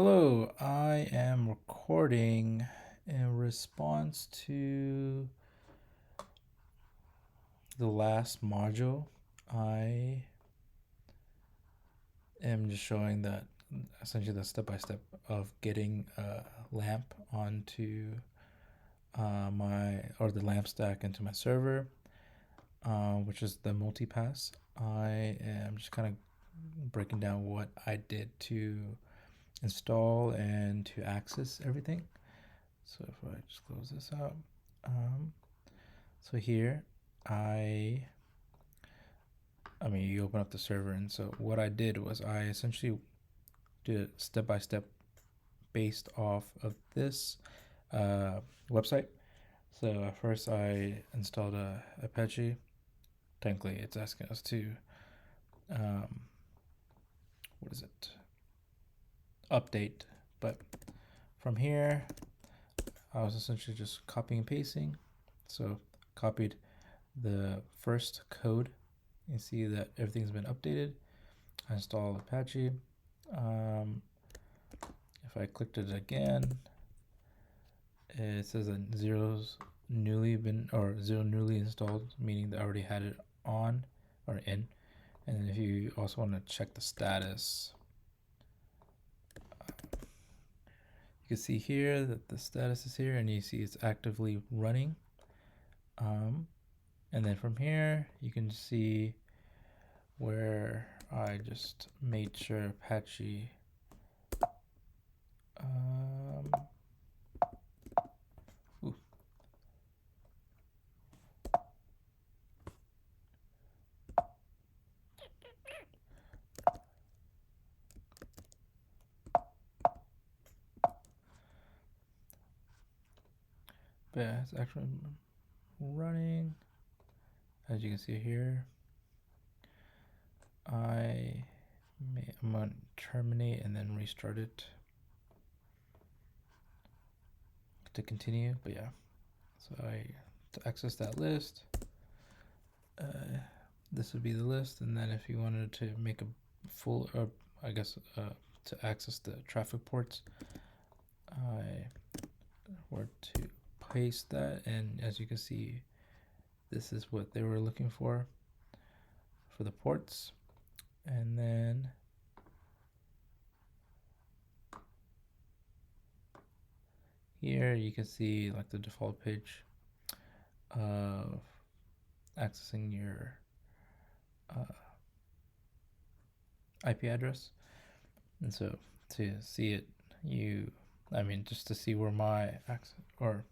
Hello, I am recording in response to the last module. I am just showing that essentially the step by step of getting a lamp onto the lamp stack into my server, which is the multipass. I am just kind of breaking down what I did to install and to access everything. So if I just close this out, um, so here I you open up the server, and so what I did was I essentially did it step by step based off of this uh, website. So at first I installed Apache. Technically, it's asking us to um, what is it? Update, but from here I was essentially just copying and pasting. So copied the first code. You see that everything's been updated. I installed Apache. If I clicked it again, it says that zero newly installed, meaning that I already had it on or in. And then if you also want to check the status, you can see here that the status is here, and you see it's actively running. And then from here, you can see where I just made sure Apache ooh, but yeah, it's actually running. As you can see here, I'm going to terminate and then restart it to continue. But yeah, so to access that list, this would be the list. And then if you wanted to make a full, to access the traffic ports, I were to paste that. And as you can see, this is what they were looking for the ports. And then here you can see like the default page of accessing your IP address. And so to see it, just to see where my access or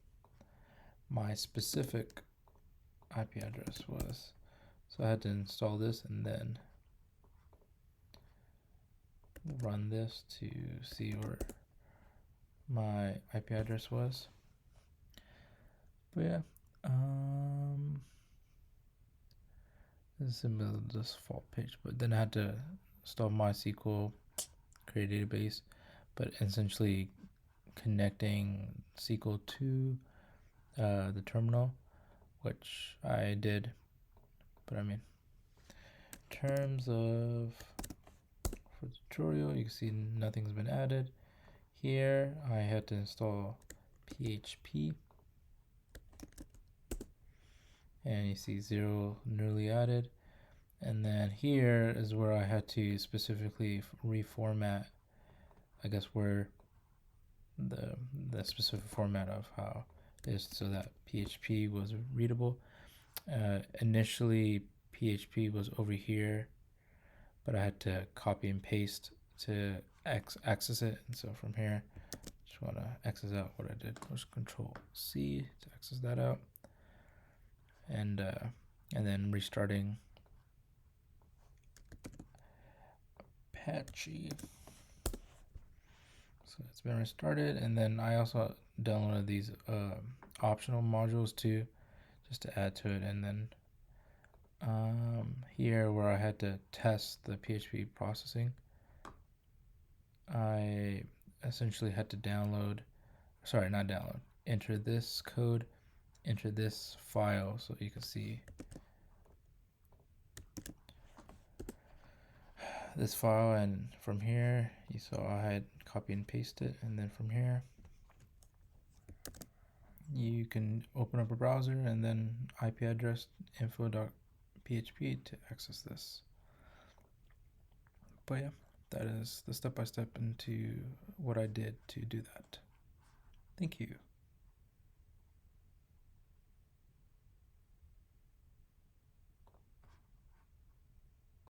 my specific IP address was. So I had to install this and then run this to see where my IP address was. But yeah, this is similar to this default page, but then I had to install MySQL, create a database, but essentially connecting SQL to the terminal, which I did. But in terms of for the tutorial, you can see nothing's been added. Here I had to install PHP, and you see 0 newly added. And then here is where I had to specifically reformat, I guess, where the specific format of how it is so that PHP was readable. Initially PHP was over here, but I had to copy and paste to access it. And so from here, just want to access out what I did was Control C to access that out, and then restarting Apache. So it's been restarted, and then I also downloaded these optional modules too, just to add to it. And then here where I had to test the PHP processing, I essentially had to enter this code, enter this file, so you can see this file, and from here you saw I had copy and paste it, and then from here you can open up a browser and then IP address info.php to access this. But yeah, that is the step-by-step into what I did to do that. Thank you.